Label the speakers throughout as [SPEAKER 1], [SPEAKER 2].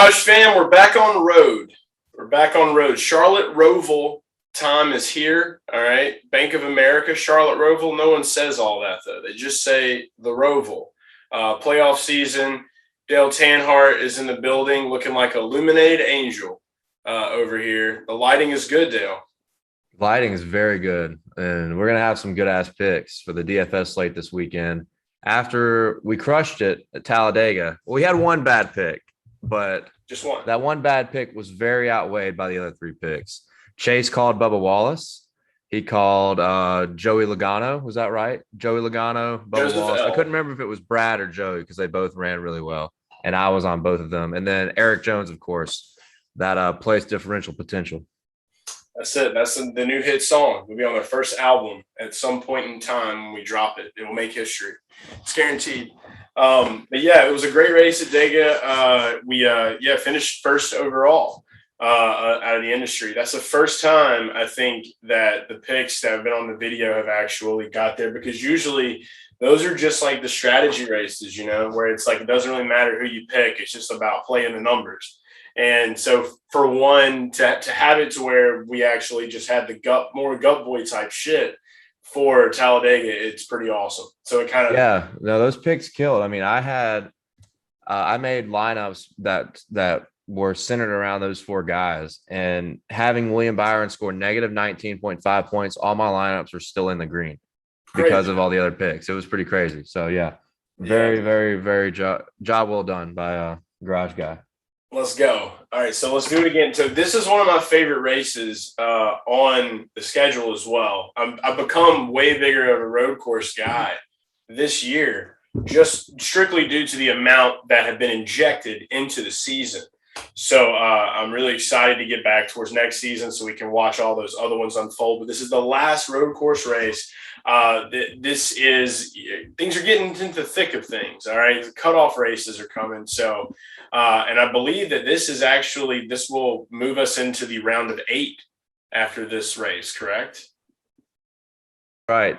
[SPEAKER 1] Garage fam, we're back on the road. Charlotte ROVAL time is here. All right. Bank of America, Charlotte ROVAL. No one says all that, though. They just say the ROVAL. Playoff season. Dale Tanhardt is in the building looking like a illuminated angel over here. The lighting is good, Dale.
[SPEAKER 2] Lighting is very good. And we're going to have some good-ass picks for the DFS slate this weekend. After we crushed it at Talladega, well, we had one bad pick, but
[SPEAKER 1] just one.
[SPEAKER 2] That one bad pick was very outweighed by the other three picks. Chase called Bubba Wallace. He called Joey Logano. Was that right? Joey Logano, Bubba Wallace. I couldn't remember if it was Brad or Joey because they both ran really well, and I was on both of them. And then Eric Jones, of course, that place differential potential.
[SPEAKER 1] That's it. That's the new hit song. It'll be on their first album at some point in time when we drop it. It will make history. It's guaranteed. But yeah, it was a great race at Dega. We finished first overall out of the industry. That's the first time I think that the picks that have been on the video have actually got there, because usually those are just like the strategy races, where it's like it doesn't really matter who you pick. It's just about playing the numbers. And so for one to have it to where we actually just had the more gut boy type shit for Talladega, it's pretty awesome. So it kind of
[SPEAKER 2] those picks killed. I mean, I made lineups that were centered around those four guys, and having William Byron score negative 19.5 points, all my lineups are still in the green because of all the other picks. It was pretty crazy. So very, very, very job well done by Garage Guy.
[SPEAKER 1] Let's go. All right, so let's do it again. So this is one of my favorite races on the schedule as well. I've become way bigger of a road course guy this year, just strictly due to the amount that have been injected into the season. So I'm really excited to get back towards next season so we can watch all those other ones unfold. But this is the last road course race. This is – things are getting into the thick of things, all right? The cutoff races are coming. So and I believe that this will move us into the round of 8 after this race, correct?
[SPEAKER 2] Right.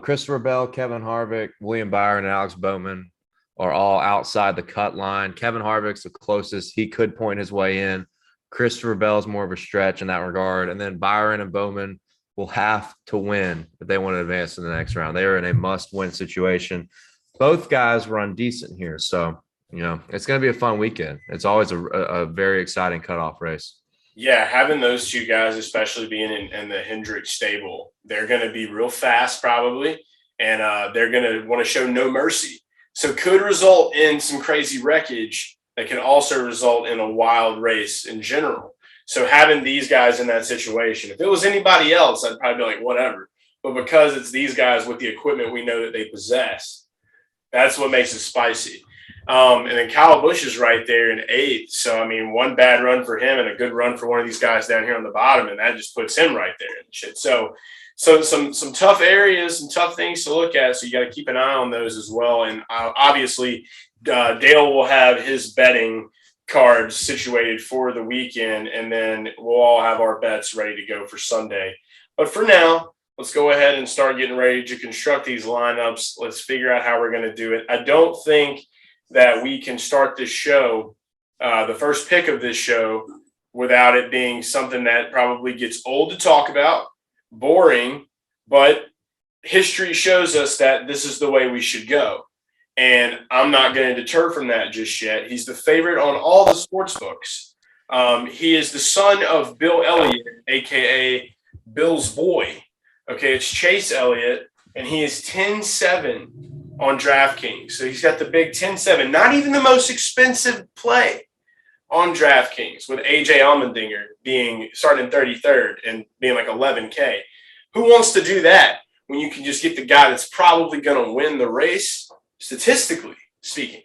[SPEAKER 2] Christopher Bell, Kevin Harvick, William Byron, and Alex Bowman are all outside the cut line. Kevin Harvick's the closest. He could point his way in. Christopher Bell's more of a stretch in that regard. And then Byron and Bowman will have to win if they want to advance to the next round. They are in a must-win situation. Both guys run decent here. So, it's going to be a fun weekend. It's always a very exciting cutoff race.
[SPEAKER 1] Yeah, having those two guys, especially being in the Hendrick stable, they're going to be real fast probably, and they're going to want to show no mercy. So could result in some crazy wreckage that can also result in a wild race in general. So having these guys in that situation, if it was anybody else, I'd probably be like, whatever. But because it's these guys with the equipment we know that they possess, that's what makes it spicy. And then Kyle Busch is right there in 8th. So, I mean, one bad run for him and a good run for one of these guys down here on the bottom, and that just puts him right there in shit. So some tough areas, some tough things to look at. So you got to keep an eye on those as well. And obviously, Dale will have his betting cards situated for the weekend, and then we'll all have our bets ready to go for Sunday. But for now, let's go ahead and start getting ready to construct these lineups. Let's figure out how we're going to do it. I don't think that we can start this show, the first pick of this show, without it being something that probably gets old to talk about, boring, but history shows us that this is the way we should go. And I'm not going to deter from that just yet. He's the favorite on all the sports books. He is the son of Bill Elliott, a.k.a. Bill's boy. Okay, it's Chase Elliott, and he is 10-7 on DraftKings. So he's got the big 10-7, not even the most expensive play on DraftKings, with AJ Almondinger being starting 33rd and being like 11K. Who wants to do that when you can just get the guy that's probably going to win the race, statistically speaking?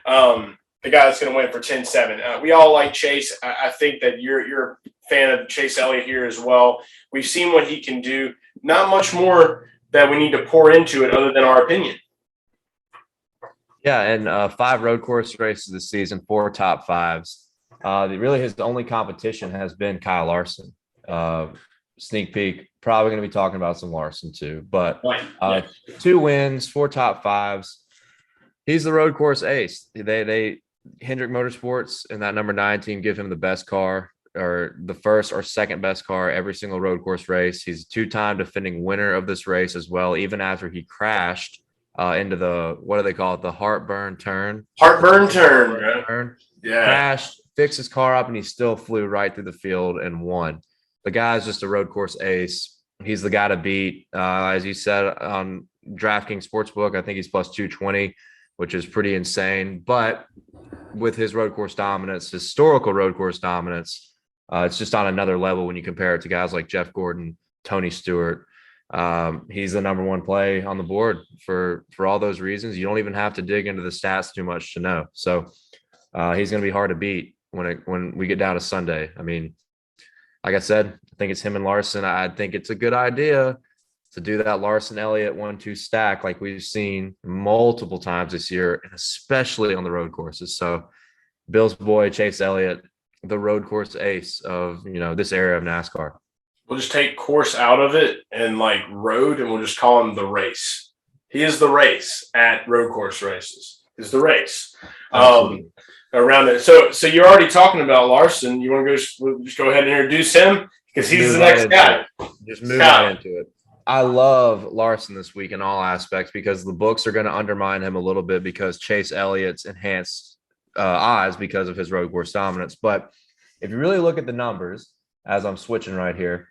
[SPEAKER 1] The guy that's going to win for 10-7. We all like Chase. I think that you're a fan of Chase Elliott here as well. We've seen what he can do. Not much more that we need to pour into it other than our opinion.
[SPEAKER 2] Yeah, and 5 road course races this season, 4 top 5s. Really his only competition has been Kyle Larson. Sneak peek, probably going to be talking about some Larson too. But 2 wins, 4 top 5s. He's the road course ace. They Hendrick Motorsports and that number 9 team give him the best car, or the first or second best car every single road course race. He's a 2-time defending winner of this race as well, even after he crashed into the, what do they call it? The heartburn turn.
[SPEAKER 1] Turn. Yeah.
[SPEAKER 2] Crashed, fixed his car up, and he still flew right through the field and won. The guy's just a road course ace. He's the guy to beat. As you said on DraftKings Sportsbook, I think he's plus 220, which is pretty insane. But with his road course dominance, historical road course dominance, it's just on another level when you compare it to guys like Jeff Gordon, Tony Stewart. He's the number 1 play on the board for all those reasons. You don't even have to dig into the stats too much to know. So he's going to be hard to beat when we get down to Sunday. I mean, like I said, I think it's him and Larson. I think it's a good idea to do that Larson Elliott 1-2 stack like we've seen multiple times this year, and especially on the road courses. So Bill's boy, Chase Elliott, the road course ace of, this era of NASCAR.
[SPEAKER 1] We'll just take course out of it and like road, and we'll just call him the race. He is the race at road course races. Is the race. Around it. So you're already talking about Larson. You want to just go ahead and introduce him because he's the next guy.
[SPEAKER 2] Just move right into it. I love Larson this week in all aspects because the books are going to undermine him a little bit because Chase Elliott's enhanced odds because of his road course dominance. But if you really look at the numbers, as I'm switching right here,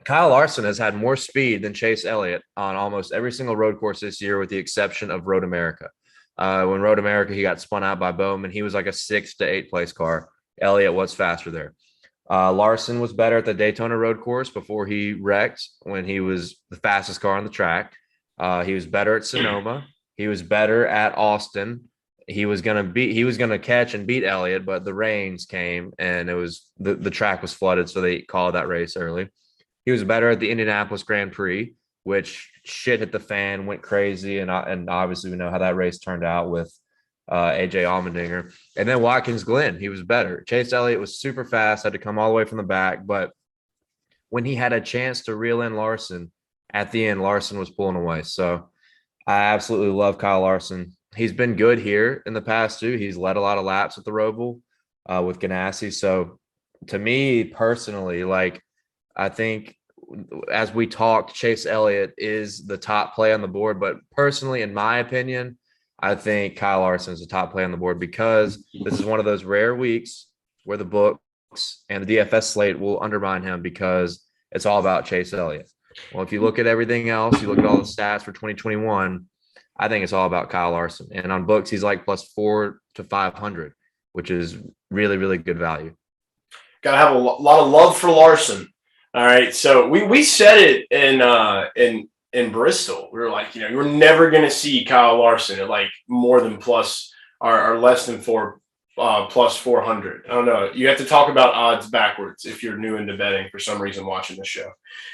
[SPEAKER 2] Kyle Larson has had more speed than Chase Elliott on almost every single road course this year, with the exception of Road America. When Road America, he got spun out by Bowman. He was like a 6th to 8th place car. Elliott was faster there. Larson was better at the Daytona road course before he wrecked, when he was the fastest car on the track. He was better at Sonoma. He was better at Austin. He was going to catch and beat Elliott, but the rains came and it was the track was flooded. So they called that race early. He was better at the Indianapolis Grand Prix, which shit hit the fan, went crazy. And obviously we know how that race turned out with AJ Almondinger. And then Watkins Glen, he was better. Chase Elliott was super fast, had to come all the way from the back. But when he had a chance to reel in Larson, at the end, Larson was pulling away. So I absolutely love Kyle Larson. He's been good here in the past too. He's led a lot of laps at the Roval with Ganassi. So to me personally, like, I think as we talked, Chase Elliott is the top play on the board. But personally, in my opinion, I think Kyle Larson is the top play on the board because this is one of those rare weeks where the books and the DFS slate will undermine him because it's all about Chase Elliott. Well, if you look at everything else, you look at all the stats for 2021, I think it's all about Kyle Larson. And on books, he's like plus 400 to 500, which is really, really good value.
[SPEAKER 1] Got to have a lot of love for Larson. All right. So we said it in Bristol. We were like, you're never going to see Kyle Larson at like more than plus or less than plus 400. I don't know. You have to talk about odds backwards if you're new into betting for some reason watching the show.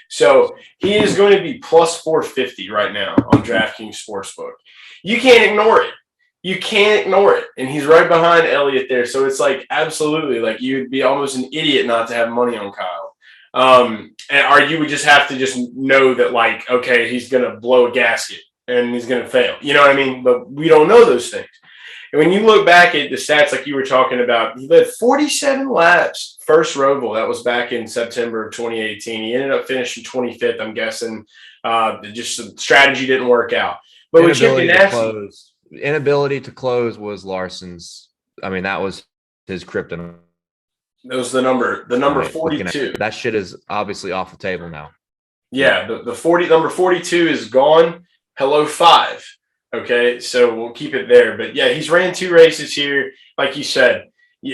[SPEAKER 1] So he is going to be plus 450 right now on DraftKings Sportsbook. You can't ignore it. You can't ignore it. And he's right behind Elliott there. So it's like absolutely like you'd be almost an idiot not to have money on Kyle. Or you would just have to just know that like, okay, he's going to blow a gasket and he's going to fail. You know what I mean? But we don't know those things. And when you look back at the stats, like you were talking about, he led 47 laps, first Roval. That was back in September of 2018. He ended up finishing 25th, I'm guessing. Just the strategy didn't work out. But with Chip Ganassi,
[SPEAKER 2] inability to close was Larson's. I mean, that was his kryptonite.
[SPEAKER 1] That was the number 42.
[SPEAKER 2] That shit is obviously off the table now.
[SPEAKER 1] Yeah, the number 42 is gone. Hello 5. Okay, so we'll keep it there. But yeah, he's ran 2 races here. Like you said,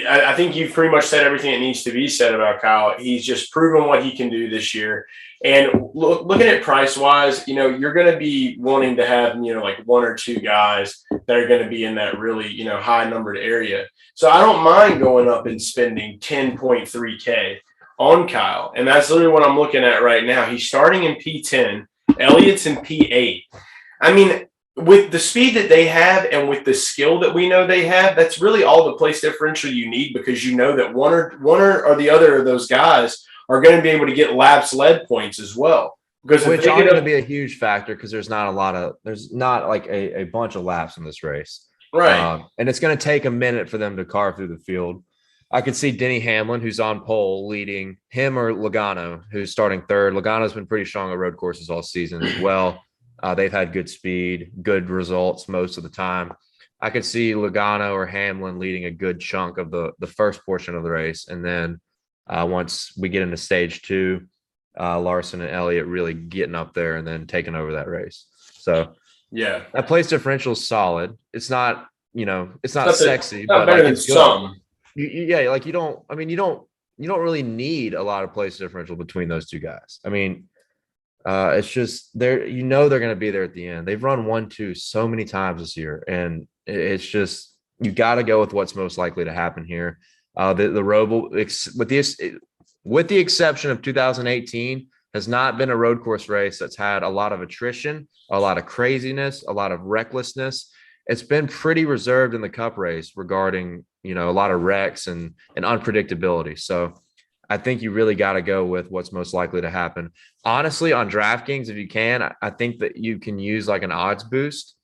[SPEAKER 1] I think you've pretty much said everything that needs to be said about Kyle. He's just proven what he can do this year. And looking at price-wise, you're going to be wanting to have, like 1 or 2 guys that are going to be in that really, high-numbered area. So I don't mind going up and spending 10.3K on Kyle. And that's literally what I'm looking at right now. He's starting in P10. Elliott's in P8. I mean, with the speed that they have and with the skill that we know they have, that's really all the place differential you need because you know that one or the other of those guys are going to be able to get laps led points as well. Because
[SPEAKER 2] which are going to be a huge factor because there's not like a bunch of laps in this race.
[SPEAKER 1] Right.
[SPEAKER 2] And it's going to take a minute for them to carve through the field. I could see Denny Hamlin, who's on pole, leading him, or Logano, who's starting third. Logano's been pretty strong at road courses all season as well. They've had good speed, good results most of the time. I could see Logano or Hamlin leading a good chunk of the first portion of the race. And then once we get into stage two, Larson and Elliott really getting up there and then taking over that race. So
[SPEAKER 1] yeah,
[SPEAKER 2] that place differential is solid. It's not, it's not sexy,
[SPEAKER 1] not
[SPEAKER 2] but
[SPEAKER 1] better
[SPEAKER 2] like
[SPEAKER 1] than
[SPEAKER 2] it's good.
[SPEAKER 1] some.
[SPEAKER 2] You don't really need a lot of place differential between those two guys. I mean, it's just they're going to be there at the end. They've run 1-2 so many times this year, and it's just you got to go with what's most likely to happen here. The Roval, with the exception of 2018, has not been a road course race that's had a lot of attrition, a lot of craziness, a lot of recklessness. It's been pretty reserved in the Cup race regarding a lot of wrecks and unpredictability. So I think you really got to go with what's most likely to happen. Honestly, on DraftKings, if you can, I think that you can use like an odds boost.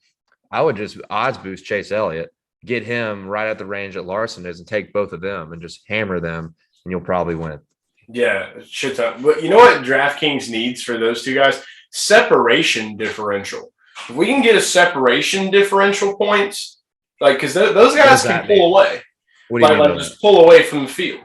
[SPEAKER 2] I would just odds boost Chase Elliott, get him right at the range that Larson is, and take both of them and just hammer them, and you'll probably win.
[SPEAKER 1] Yeah, shit ton. But you know what DraftKings needs for those two guys? Separation differential. If we can get a separation differential points, like because those guys can pull away.
[SPEAKER 2] What do you mean?
[SPEAKER 1] Like just pull away from the field.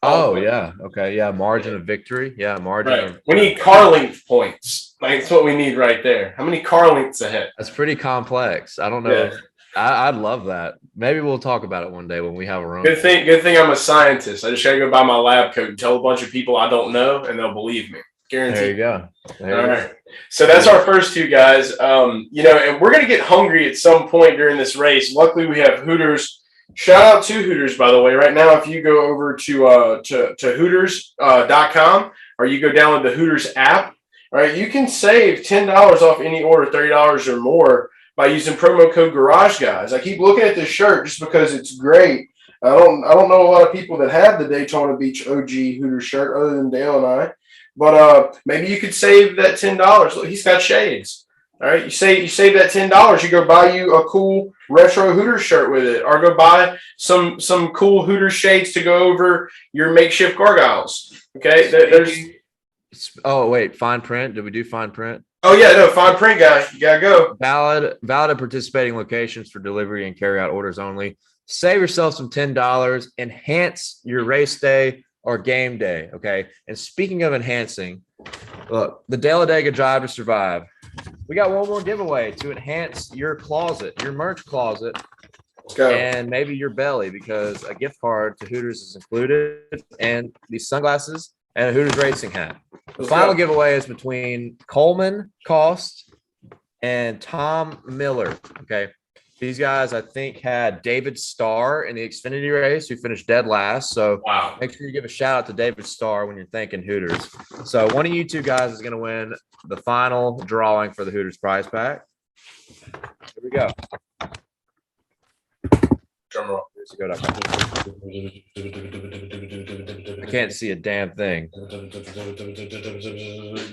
[SPEAKER 2] Oh yeah, okay, yeah. Margin of victory, yeah. Margin.
[SPEAKER 1] Right. We need car length points. Like that's what we need right there. How many car lengths ahead?
[SPEAKER 2] That's pretty complex. I don't know.
[SPEAKER 1] Yeah.
[SPEAKER 2] I'd love that. Maybe we'll talk about it one day when we have our own.
[SPEAKER 1] Good thing I'm a scientist. I just gotta go buy my lab coat and tell a bunch of people I don't know, and they'll believe me. Guaranteed.
[SPEAKER 2] There you go.
[SPEAKER 1] All right. So that's our first two guys. And we're gonna get hungry at some point during this race. Luckily, we have Hooters. Shout out to Hooters, by the way. Right now, if you go over to Hooters.com or you go download the Hooters app, all right, you can save $10 off any order, $30 or more, by using promo code Garage Guys. I keep looking at this shirt just because it's great. I don't know a lot of people that have the Daytona Beach OG Hooters shirt other than Dale and I, but maybe you could save that $10. Look, he's got shades. All right, you save that $10. You go buy you a cool retro Hooters shirt with it, or go buy some cool Hooters shades to go over your makeshift gargoyles. Okay,
[SPEAKER 2] Oh wait, fine print. Did we do fine print?
[SPEAKER 1] Oh yeah, no, fine print guy. You gotta go.
[SPEAKER 2] Valid at participating locations for delivery and carry out orders only. Save yourself some $10. Enhance your race day or game day. Okay. And speaking of enhancing, look, the Talladega Drive to Survive. We got one more giveaway to enhance your closet, your merch closet, and maybe your belly, because a gift card to Hooters is included, and these sunglasses and a Hooters racing hat. The final giveaway is between Coleman Cost and Tom Miller. Okay. These guys, I think, had David Starr in the Xfinity race, who finished dead last. So Make sure you give a shout out to David Starr when you're thinking Hooters. So one of you two guys is going to win the final drawing for the Hooters prize pack. Here we go.
[SPEAKER 1] Drum roll.
[SPEAKER 2] I can't see a damn thing.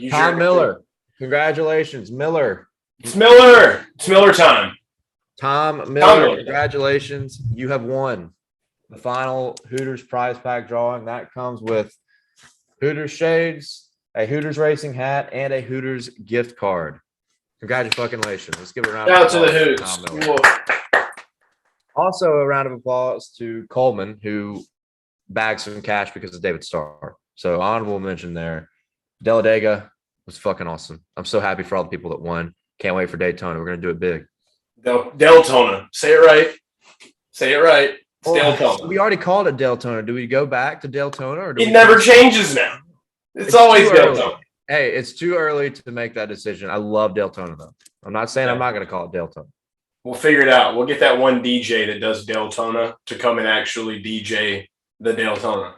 [SPEAKER 2] Tom Miller. Congratulations, Miller.
[SPEAKER 1] It's Miller. It's Miller time.
[SPEAKER 2] Tom Miller, congratulations. You have won the final Hooters prize pack drawing. That comes with Hooters shades, a Hooters racing hat, and a Hooters gift card. Congratulations. Let's give a round
[SPEAKER 1] of
[SPEAKER 2] applause.
[SPEAKER 1] Shout out to the Hooters.
[SPEAKER 2] Also, a round of applause to Coleman, who bagged some cash because of David Starr. So, honorable mention there. Talladega was fucking awesome. I'm so happy for all the people that won. Can't wait for Daytona. We're going to do it big.
[SPEAKER 1] Deltona. Say it right. Say it right. It's Deltona.
[SPEAKER 2] We already called it Deltona. Do we go back to Deltona? Or
[SPEAKER 1] it never changes now. It's always Deltona.
[SPEAKER 2] Hey, it's too early to make that decision. I love Deltona, though. I'm not saying I'm not going to call it Deltona.
[SPEAKER 1] We'll figure it out. We'll get that one DJ that does Deltona to come and actually DJ the Deltona.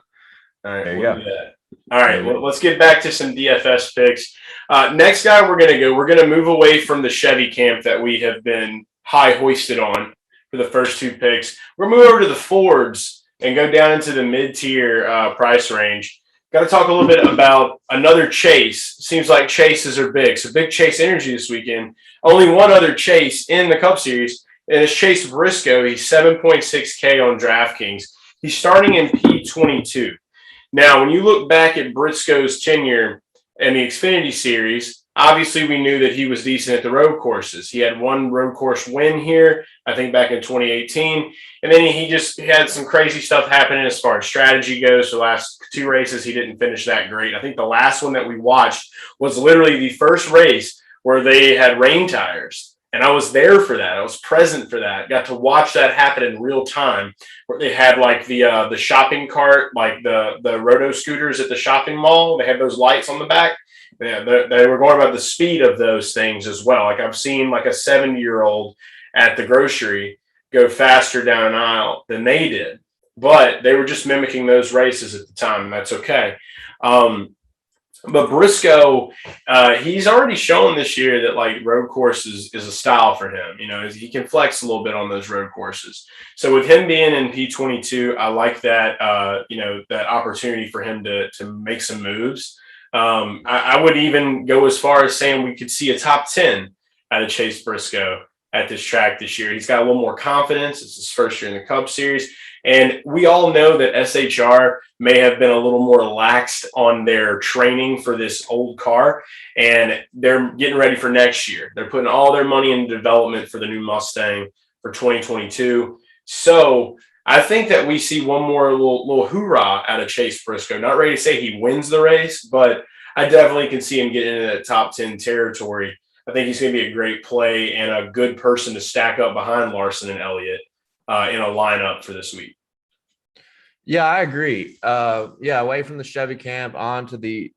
[SPEAKER 1] All right.
[SPEAKER 2] There you go.
[SPEAKER 1] Do that. All right. Well, let's get back to some DFS picks. Next guy we're going to move away from the Chevy camp that we have been high hoisted on for the first two picks. We're going to move over to the Fords and go down into the mid-tier price range. Got to talk a little bit about another chase. Seems like chases are big. So big chase energy this weekend. Only one other chase in the Cup Series and it's Chase Briscoe. He's 7.6K on DraftKings. He's starting in P22. Now, when you look back at Briscoe's tenure in the Xfinity Series, obviously we knew that he was decent at the road courses. He had one road course win here, I think back in 2018. And then he just had some crazy stuff happening as far as strategy goes. The last 2 races, he didn't finish that great. I think the last one that we watched was literally the first race where they had rain tires. And I was there for that. I was present for that. Got to watch that happen in real time, where they had like the shopping cart, like the roto scooters at the shopping mall. They had those lights on the back. Yeah, they were going about the speed of those things as well. Like I've seen like a 70-year-old at the grocery go faster down an aisle than they did, but they were just mimicking those races at the time, and that's okay. But Briscoe, he's already shown this year that like road courses is a style for him. You know, he can flex a little bit on those road courses. So with him being in P22, I like that, that opportunity for him to make some moves. I would even go as far as saying we could see a top 10 out of Chase Briscoe at this track this year. He's got a little more confidence. It's his first year in the Cup Series. And we all know that SHR may have been a little more laxed on their training for this old car, and they're getting ready for next year. They're putting all their money in development for the new Mustang for 2022. So I think that we see one more little hoorah out of Chase Briscoe. Not ready to say he wins the race, but I definitely can see him getting into that top 10 territory. I think he's going to be a great play and a good person to stack up behind Larson and Elliott in a lineup for this week.
[SPEAKER 2] Yeah, I agree. Away from the Chevy camp onto the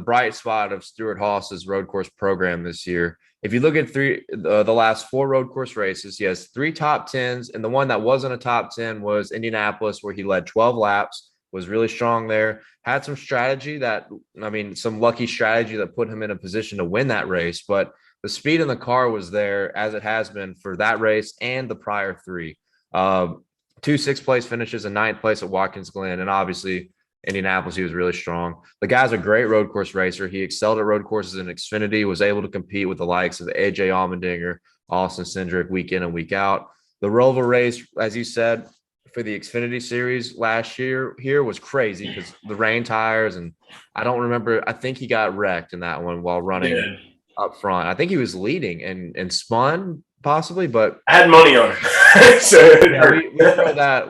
[SPEAKER 2] bright spot of Stuart Haas's road course program this year. If you look at the last 4 road course races, he has 3 top 10s, and the one that wasn't a top 10 was Indianapolis, where he led 12 laps, was really strong there, had some some lucky strategy that put him in a position to win that race, but the speed in the car was there, as it has been for that race and the prior 3. 2 6th-place finishes and 9th place at Watkins Glen, and obviously Indianapolis, he was really strong. The guy's a great road course racer. He excelled at road courses in Xfinity, was able to compete with the likes of AJ Allmendinger, Austin Cindric week in and week out. The Roval race, as you said, for the Xfinity Series last year here was crazy because the rain tires, and I don't remember. I think he got wrecked in that one while running up front. I think he was leading and spun possibly, but
[SPEAKER 1] I had money on it. So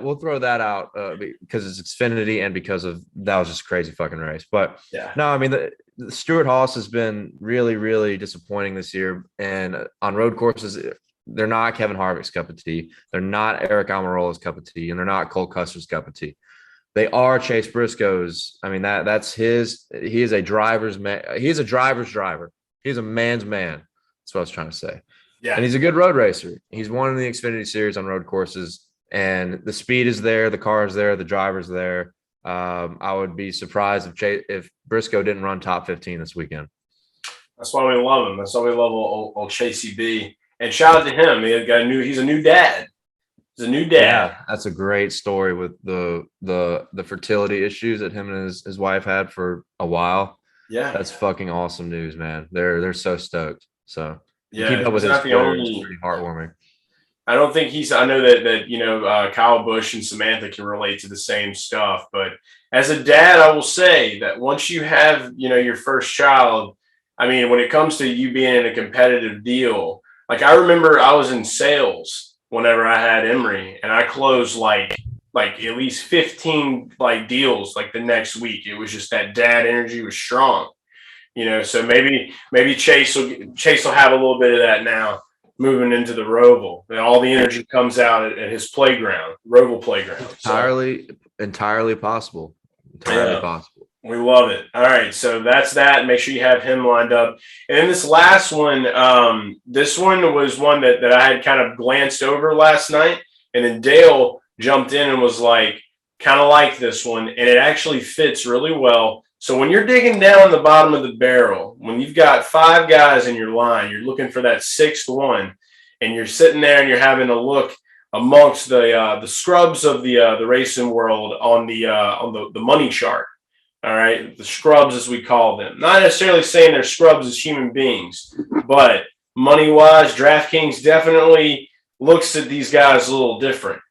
[SPEAKER 2] we'll throw that out because it's Xfinity and because of that was just a crazy fucking race. But no, I mean the Stuart Haas has been really, really disappointing this year, and on road courses, they're not Kevin Harvick's cup of tea. They're not Eric Almirola's cup of tea, and they're not Cole Custer's cup of tea. They are Chase Briscoe's. I mean, that's his. He is a driver's man. He's a driver's driver. He's a man's man. That's what I was trying to say. Yeah. And he's a good road racer. He's won in the Xfinity Series on road courses, and the speed is there, the car is there, the driver's there. I would be surprised if Briscoe didn't run top 15 this weekend.
[SPEAKER 1] That's why we love him. That's why we love old Chasey B. And shout out to him. He's a new dad. He's a new dad.
[SPEAKER 2] Yeah, that's a great story with the fertility issues that him and his wife had for a while. Yeah, that's fucking awesome news, man. They're so stoked. So keep up with his story. It's pretty heartwarming.
[SPEAKER 1] I don't think I know that Kyle Busch and Samantha can relate to the same stuff, but as a dad, I will say that once you have your first child, I mean, when it comes to you being in a competitive deal. Like I remember I was in sales whenever I had Emery, and I closed like at least 15 deals the next week. It was just that dad energy was strong, So maybe Chase will have a little bit of that now moving into the Roval. All the energy comes out at his playground, Roval playground.
[SPEAKER 2] Entirely possible. Entirely possible.
[SPEAKER 1] We love it. All right, so that's that. Make sure you have him lined up. And then this last one, this one was one that I had kind of glanced over last night, and then Dale jumped in and was kind of like this one, and it actually fits really well. So when you're digging down the bottom of the barrel, when you've got 5 guys in your line, you're looking for that 6th one, and you're sitting there and you're having to look amongst the scrubs of the racing world on the money chart. All right, the scrubs, as we call them. Not necessarily saying they're scrubs as human beings, but money-wise, DraftKings definitely looks at these guys a little different.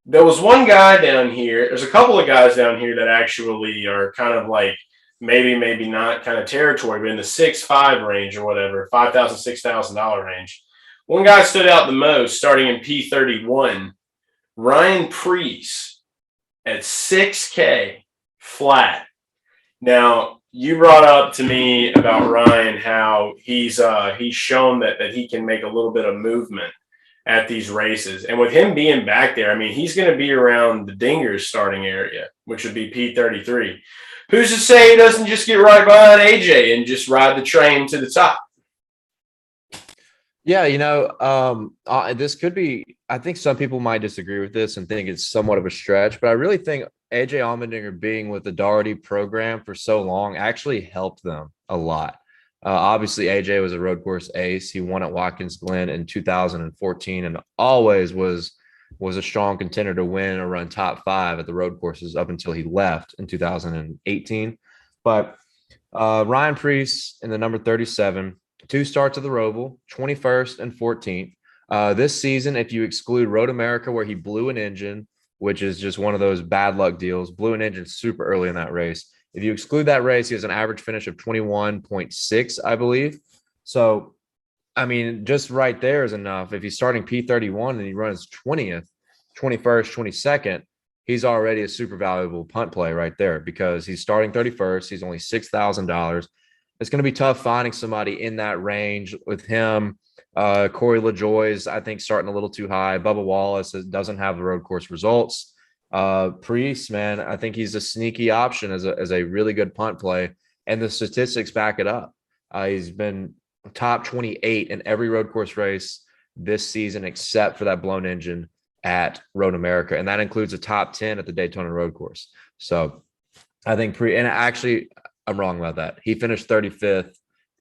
[SPEAKER 1] There was one guy down here. There's a couple of guys down here that actually are kind of like maybe not kind of territory, but in the 6-5 range or whatever, $5,000, $6,000 range. One guy stood out the most, starting in P31, Ryan Preece at 6K flat. Now, you brought up to me about Ryan how he's shown that he can make a little bit of movement at these races. And with him being back there, I mean, he's going to be around the Dingers starting area, which would be P33. Who's to say he doesn't just get right behind AJ and just ride the train to the top?
[SPEAKER 2] Yeah, this could be. I think some people might disagree with this and think it's somewhat of a stretch, but I really think AJ Almondinger being with the Daugherty program for so long actually helped them a lot. Obviously, AJ was a road course ace. He won at Watkins Glen in 2014 and always was a strong contender to win or run top 5 at the road courses up until he left in 2018. But Ryan Preece in the number 37, 2 starts at the Roval, 21st and 14th. This season, if you exclude Road America, where he blew an engine, which is just one of those bad luck deals, blew an engine super early in that race. If you exclude that race, he has an average finish of 21.6, I believe. So, I mean, just right there is enough. If he's starting P31 and he runs 20th, 21st, 22nd, he's already a super valuable punt play right there because he's starting 31st. He's only $6,000. It's going to be tough finding somebody in that range with him. Corey LaJoie's, I think, starting a little too high. Bubba Wallace doesn't have the road course results. Priest, man, I think he's a sneaky option as a really good punt play, and the statistics back it up. He's been top 28 in every road course race this season except for that blown engine at Road America, and that includes a top 10 at the Daytona road course. So I think and actually I'm wrong about that. He finished 35th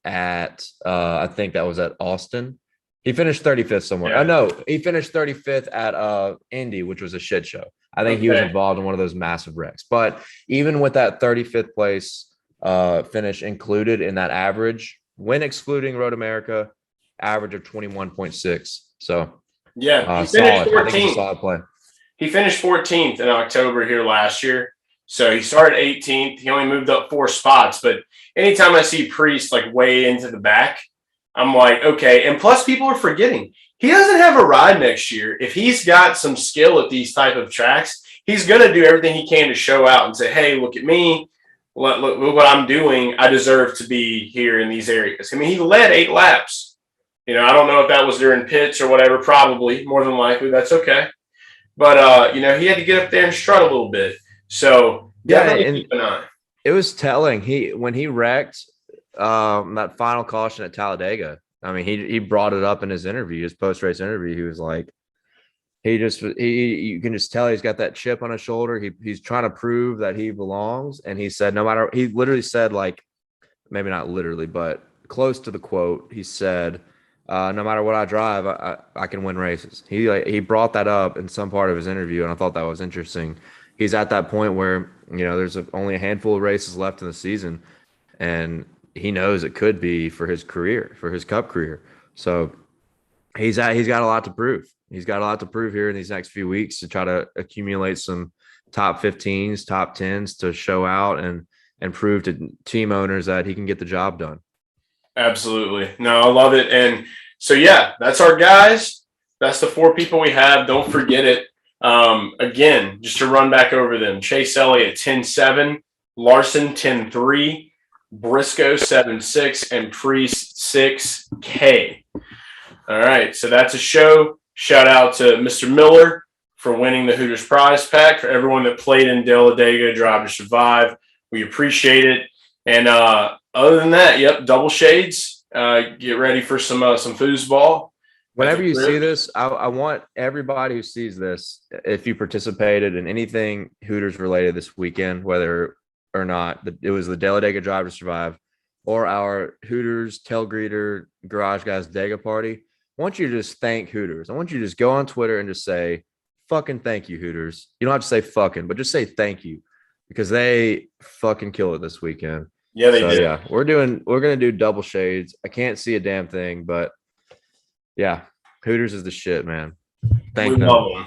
[SPEAKER 2] at I think that was at Austin. He finished 35th somewhere.
[SPEAKER 1] Yeah.
[SPEAKER 2] Oh no, he finished 35th at Indy, which was a shit show. I think he was involved in one of those massive wrecks. But even with that 35th place finish included in that average, when excluding Road America, average of 21.6. So
[SPEAKER 1] yeah, he
[SPEAKER 2] finished
[SPEAKER 1] finished
[SPEAKER 2] 14th. I think it's a
[SPEAKER 1] 14th.
[SPEAKER 2] solid play.
[SPEAKER 1] He finished 14th in October here last year. So he started 18th. He only moved up 4 spots. But anytime I see Priest like way into the back, I'm like, okay. And plus, people are forgetting he doesn't have a ride next year. If he's got some skill at these type of tracks, he's going to do everything he can to show out and say, hey, look at me. Look what I'm doing. I deserve to be here in these areas. I mean, he led 8 laps. I don't know if that was during pits or whatever. Probably, more than likely. That's okay. But, he had to get up there and strut a little bit. So, definitely keep an eye.
[SPEAKER 2] It was telling. When he wrecked that final caution at Talladega, I mean, he brought it up in his interview, his post-race interview. He was like, you can just tell he's got that chip on his shoulder. He's trying to prove that he belongs. And he said, he literally said, like, maybe not literally, but close to the quote, he said, no matter what I drive, I can win races. He brought that up in some part of his interview, and I thought that was interesting. He's at that point where, there's only a handful of races left in the season, and he knows it could be for his career, for his Cup career. So he's got a lot to prove. He's got a lot to prove here in these next few weeks to try to accumulate some top 15s, top 10s to show out and prove to team owners that he can get the job done.
[SPEAKER 1] Absolutely. No, I love it. And so, yeah, that's our guys. That's the 4 people we have. Don't forget it. Again, just to run back over them, Chase Elliott 10-7, Larson 10-3, Briscoe 7-6, and Priest 6K. All right, so that's a show. Shout out to Mr. Miller for winning the Hooters prize pack. For everyone that played in Talladega, Drive to Survive, we appreciate it. And other than that, yep, double shades. Get ready for some foosball.
[SPEAKER 2] Whenever you see this, I want everybody who sees this, if you participated in anything Hooters related this weekend, whether or not it was the Talladega Drive to Survive or our Hooters Tail Greeter Garage Guys Dega Party, I want you to just thank Hooters. I want you to just go on Twitter and just say, fucking thank you, Hooters. You don't have to say fucking, but just say thank you because they fucking kill it this weekend.
[SPEAKER 1] Yeah, they did.
[SPEAKER 2] Yeah, we're going to do double shades. I can't see a damn thing, but yeah, Hooters is the shit, man. Thank
[SPEAKER 1] We
[SPEAKER 2] them.
[SPEAKER 1] love them.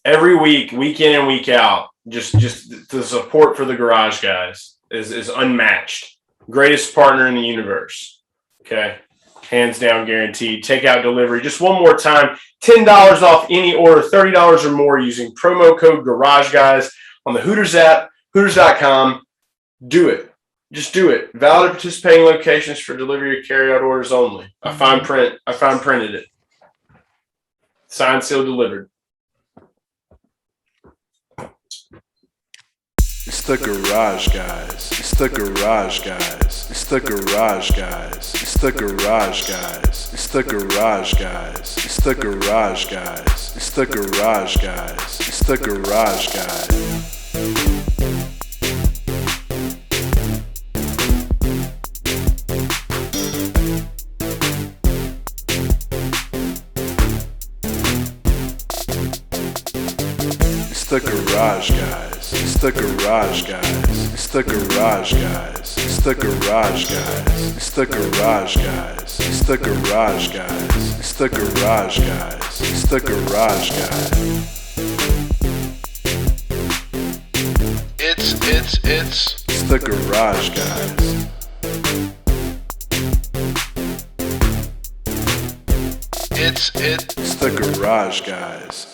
[SPEAKER 1] Every week, week in and week out, just the support for the garage guys is unmatched. Greatest partner in the universe. Okay. Hands down guaranteed. Takeout delivery. Just one more time, $10 off any order, $30 or more using promo code Garage Guys on the Hooters app, Hooters.com. Do it. Just do it. Valid participating locations for delivery or carryout orders only. I fine printed it. Signed, sealed, delivered.
[SPEAKER 3] It's the Garage Guys. It's the Garage Guys. It's the Garage Guys. It's the Garage Guys. It's the Garage Guys. It's the Garage Guys. It's the Garage Guys. It's the Garage Guys. It's the Garage Guys. It's the Garage Guys. It's the Garage Guys. It's the Garage Guys. It's the Garage Guys. It's the Garage Guys. It's the Garage Guys. It's the Garage Guys. It's the Garage Guys. It's the Garage Guys.